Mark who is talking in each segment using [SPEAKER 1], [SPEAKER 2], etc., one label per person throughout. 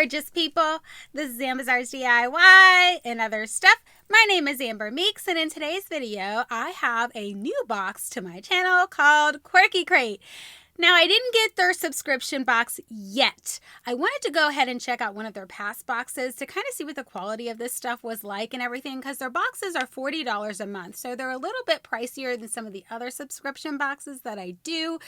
[SPEAKER 1] gorgeous people. This is Amber's DIY and other stuff. My name is Amber Meeks, and in today's video, I have a new box to my channel called Quirky Crate. Now, I didn't get their subscription box yet. I wanted to go ahead and check out one of their past boxes to kind of see what the quality of this stuff was like and everything, because their boxes are $40 a month, so they're a little bit pricier than some of the other subscription boxes that I do.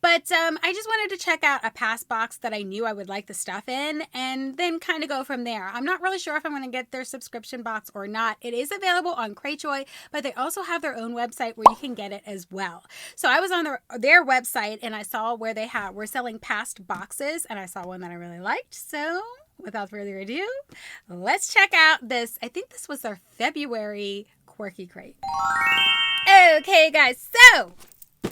[SPEAKER 1] But I just wanted to check out a past box that I knew I would like the stuff in and then kind of go from there. I'm not really sure if I'm going to get their subscription box or not. It is available on Cratejoy, but they also have their own website where you can get it as well. So I was on their website and I saw where they were selling past boxes, and I saw one that I really liked. So without further ado, let's check out this. I think this was their February Quirky Crate. Okay, guys, so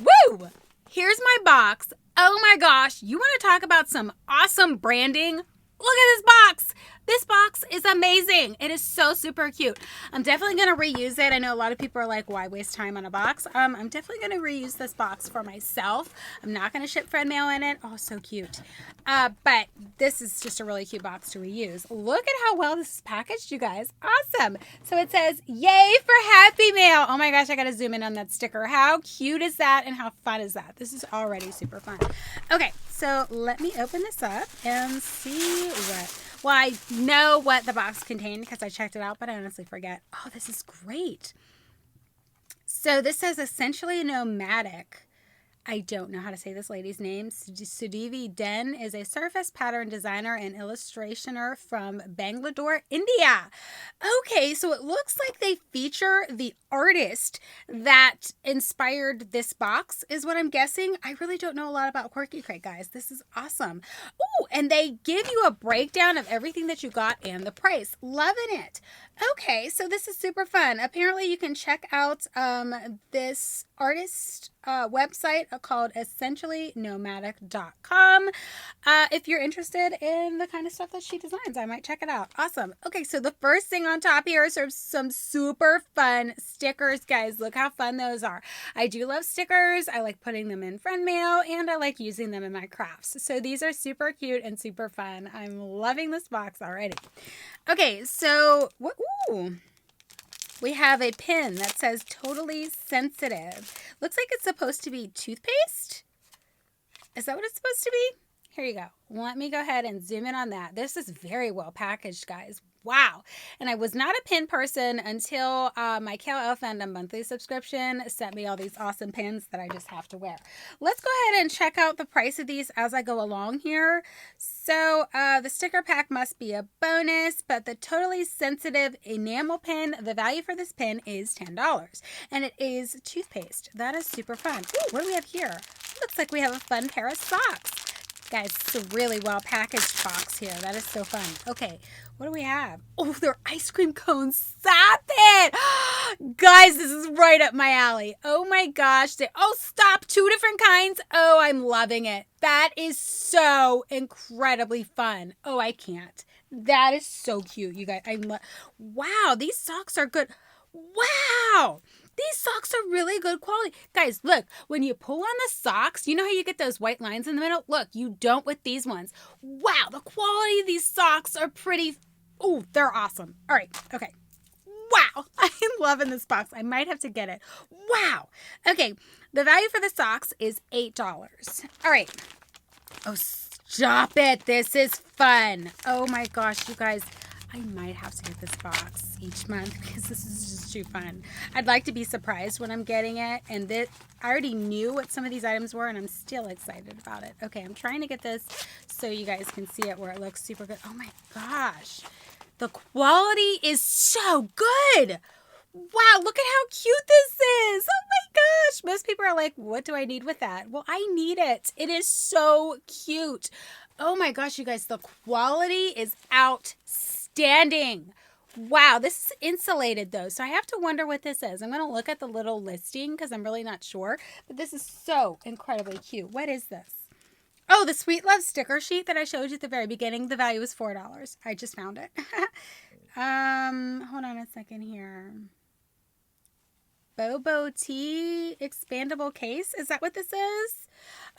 [SPEAKER 1] woo! Here's my box. Oh my gosh, you want to talk about some awesome branding? Look at this box. This box is amazing. It is so super cute. I'm definitely going to reuse it. I know a lot of people are like, why waste time on a box? I'm definitely going to reuse this box for myself. I'm not going to ship friend mail in it. Oh, so cute. But this is just a really cute box to reuse. Look at how well this is packaged, you guys. Awesome. So it says, yay for Happy Mail. Oh my gosh, I got to zoom in on that sticker. How cute is that and how fun is that? This is already super fun. Okay, so let me open this up and see what... Well, I know what the box contained because I checked it out, but I honestly forget. Oh, this is great. So this says essentially nomadic. I don't know how to say this lady's name. Sudevi Den is a surface pattern designer and illustrationer from Bangalore, India. Okay, so it looks like they feature the artist that inspired this box, is what I'm guessing. I really don't know a lot about Quirky Crate, guys. This is awesome. Oh, and they give you a breakdown of everything that you got and the price. Loving it. Okay, so this is super fun. Apparently, you can check out this artist website called essentiallynomadic.com. If you're interested in the kind of stuff that she designs, I might check it out. Awesome. Okay, so the first thing on top here is some super fun stickers, guys. Look how fun those are. I do love stickers. I like putting them in friend mail, and I like using them in my crafts. So these are super cute and super fun. I'm loving this box already. Okay, so ooh. We have a pin that says Totally Sensitive. Looks like it's supposed to be toothpaste. Is that what it's supposed to be? Here you go. Let me go ahead and zoom in on that. This is very well packaged, guys. Wow. And I was not a pin person until my KLL Fandom monthly subscription sent me all these awesome pins that I just have to wear. Let's go ahead and check out the price of these as I go along here. So the sticker pack must be a bonus, but the Totally Sensitive enamel pin, the value for this pin is $10. And it is toothpaste. That is super fun. Ooh, what do we have here? Looks like we have a fun pair of socks. Guys, it's a really well packaged box here. That is so fun. Okay, what do we have? Oh, they're ice cream cones. Stop it! Guys, this is right up my alley. Oh my gosh. Stop. 2 different kinds. Oh, I'm loving it. That is so incredibly fun. Oh, I can't. That is so cute, you guys. Wow, these socks are good. Wow! These socks are really good quality. Guys, look, when you pull on the socks, you know how you get those white lines in the middle? Look, you don't with these ones. Wow, the quality of these socks are pretty... Oh, they're awesome. All right, okay. Wow, I'm loving this box. I might have to get it. Wow. Okay, the value for the socks is $8. All right. Oh, stop it. This is fun. Oh my gosh, you guys... I might have to get this box each month because this is just too fun. I'd like to be surprised when I'm getting it. And I already knew what some of these items were, and I'm still excited about it. Okay, I'm trying to get this so you guys can see it where it looks super good. Oh my gosh. The quality is so good. Wow, look at how cute this is. Oh my gosh. Most people are like, what do I need with that? Well, I need it. It is so cute. Oh my gosh, you guys, the quality is outstanding. Wow, this is insulated though, so I have to wonder what this is. I'm going to look at the little listing because I'm really not sure, but this is so incredibly cute. What is this? Oh, the Sweet Love sticker sheet that I showed you at the very beginning. The value is $4. I just found it. Hold on a second here. Bobo tea expandable case. Is that what this is?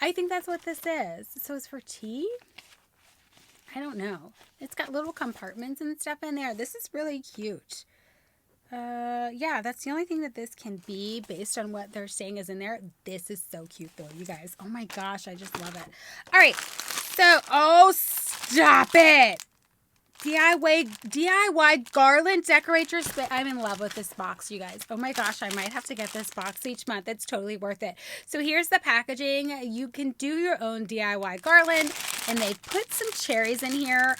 [SPEAKER 1] I think that's what this is. So it's for tea? I don't know. It's got little compartments and stuff in there. This is really cute. Yeah, that's the only thing that this can be based on what they're saying is in there. This is so cute though, you guys. Oh my gosh, I just love it. All right, so, oh, stop it. DIY garland decorators. I'm in love with this box, you guys. Oh my gosh, I might have to get this box each month. It's totally worth it. So here's the packaging. You can do your own DIY garland, and they put some cherries in here.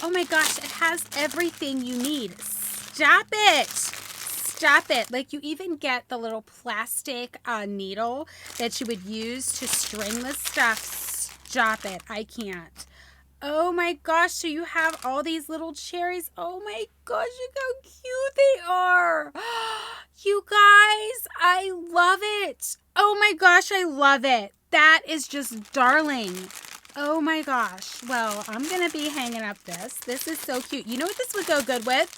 [SPEAKER 1] Oh my gosh, it has everything you need. Stop it. Stop it. Like, you even get the little plastic needle that you would use to string this stuff. Stop it. I can't. Oh my gosh, so you have all these little cherries. Oh my gosh, look how cute they are. You guys, I love it. Oh my gosh, I love it. That is just darling. Oh my gosh. Well, I'm going to be hanging up this. This is so cute. You know what this would go good with?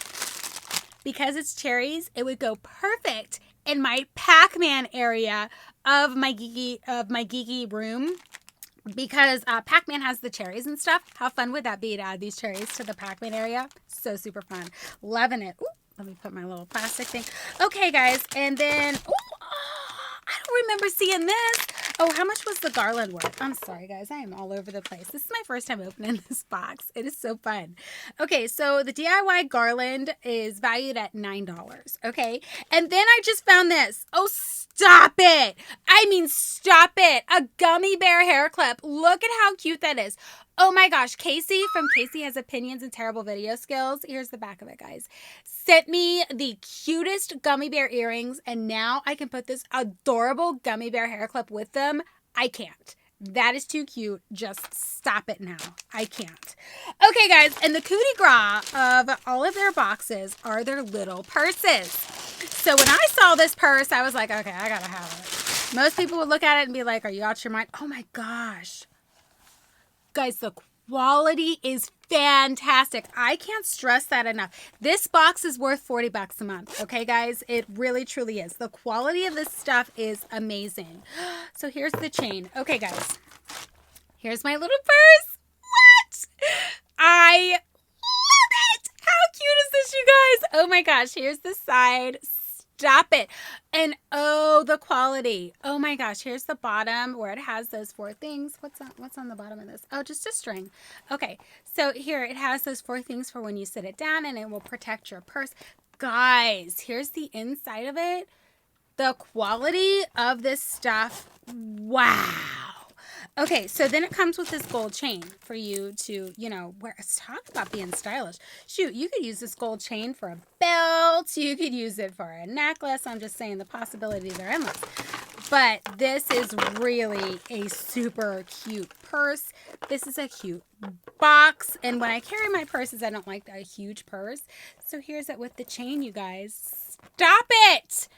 [SPEAKER 1] Because it's cherries, it would go perfect in my Pac-Man area of my geeky room. Because Pac-Man has the cherries and stuff. How fun would that be to add these cherries to the Pac-Man area? So super fun. Loving it. Ooh, let me put my little plastic thing. Okay, guys. And then, I don't remember seeing this. Oh, how much was the garland worth? I'm sorry, guys. I am all over the place. This is my first time opening this box. It is so fun. Okay, so the DIY garland is valued at $9. Okay, and then I just found this. Oh, stop it. I mean, stop it. A gummy bear hair clip. Look at how cute that is. Oh my gosh, Casey from Casey Has Opinions and Terrible Video Skills. Here's the back of it, guys. Sent me the cutest gummy bear earrings, and now I can put this adorable gummy bear hair clip with them. I can't. That is too cute. Just stop it now. I can't. Okay, guys, and the coup de grace of all of their boxes are their little purses. So when I saw this purse, I was like, okay, I gotta have it. Most people would look at it and be like, are you out your mind? Oh my gosh. Guys, the quality is fantastic. I can't stress that enough. This box is worth $40 a month. Okay, guys? It really, truly is. The quality of this stuff is amazing. So here's the chain. Okay, guys. Here's my little purse. What? I love it. How cute is this, you guys? Oh my gosh. Here's the side. Stop it. And oh, the quality. Oh my gosh. Here's the bottom where it has those 4 things. What's on the bottom of this? Oh, just a string. Okay. So here it has those 4 things for when you sit it down, and it will protect your purse. Guys, here's the inside of it. The quality of this stuff. Wow. Okay, so then it comes with this gold chain for you to, wear. Talk about being stylish. Shoot, you could use this gold chain for a belt. You could use it for a necklace. I'm just saying the possibilities are endless. But this is really a super cute purse. This is a cute box. And when I carry my purses, I don't like a huge purse. So here's it with the chain, you guys. Stop it!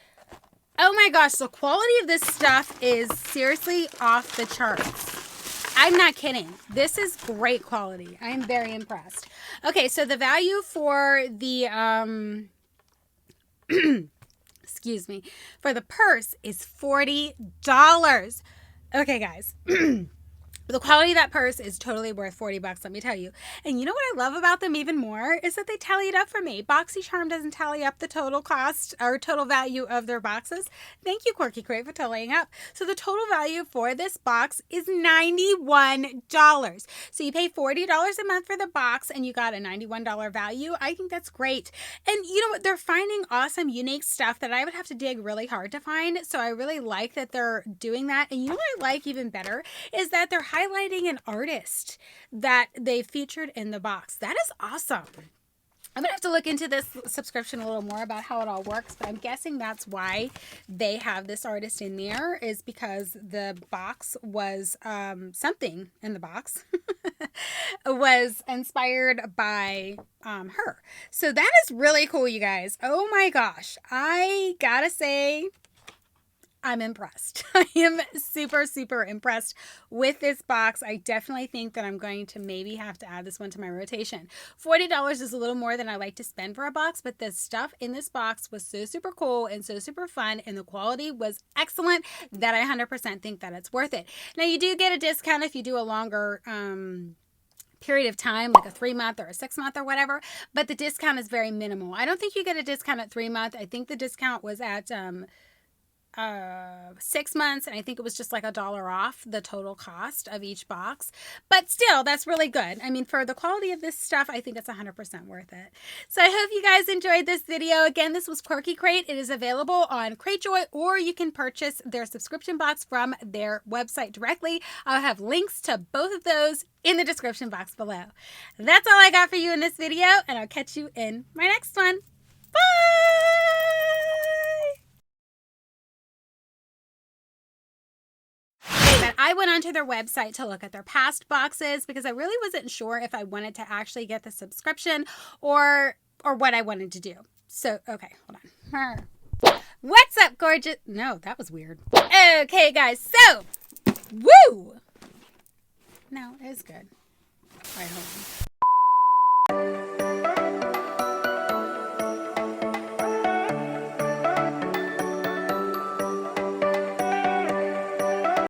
[SPEAKER 1] Oh my gosh, the quality of this stuff is seriously off the charts. I'm not kidding. This is great quality. I'm very impressed. Okay, so the value for the, excuse me, for the purse is $40. Okay, guys. The quality of that purse is totally worth $40, let me tell you. And you know what I love about them even more is that they tally it up for me. BoxyCharm doesn't tally up the total cost or total value of their boxes. Thank you, Quirky Crate, for tallying up. So the total value for this box is $91. So you pay $40 a month for the box and you got a $91 value. I think that's great. And you know what? They're finding awesome, unique stuff that I would have to dig really hard to find. So I really like that they're doing that. And you know what I like even better is that they're highlighting an artist that they featured in the box. That is awesome. I'm going to have to look into this subscription a little more about how it all works, but I'm guessing that's why they have this artist in there, is because the box was, something in the box was inspired by her. So that is really cool, you guys. Oh my gosh. I gotta say, I'm impressed. I am super, super impressed with this box. I definitely think that I'm going to maybe have to add this one to my rotation. $40 is a little more than I like to spend for a box, but the stuff in this box was so super cool and so super fun, and the quality was excellent that I 100% think that it's worth it. Now, you do get a discount if you do a longer period of time, like a 3-month or a 6-month or whatever, but the discount is very minimal. I don't think you get a discount at 3-month. I think the discount was at 6 months, and I think it was just like $1 off the total cost of each box. But still, that's really good. I mean, for the quality of this stuff, I think it's 100% worth it. So I hope you guys enjoyed this video. Again, this was Quirky Crate. It is available on Cratejoy, or you can purchase their subscription box from their website directly. I'll have links to both of those in the description box below. That's all I got for you in this video, and I'll catch you in my next one. Bye! But I went onto their website to look at their past boxes because I really wasn't sure if I wanted to actually get the subscription or what I wanted to do. So, okay, hold on. What's up, gorgeous? No, that was weird. Okay, guys, so, woo! No, it was good. All right, hold on.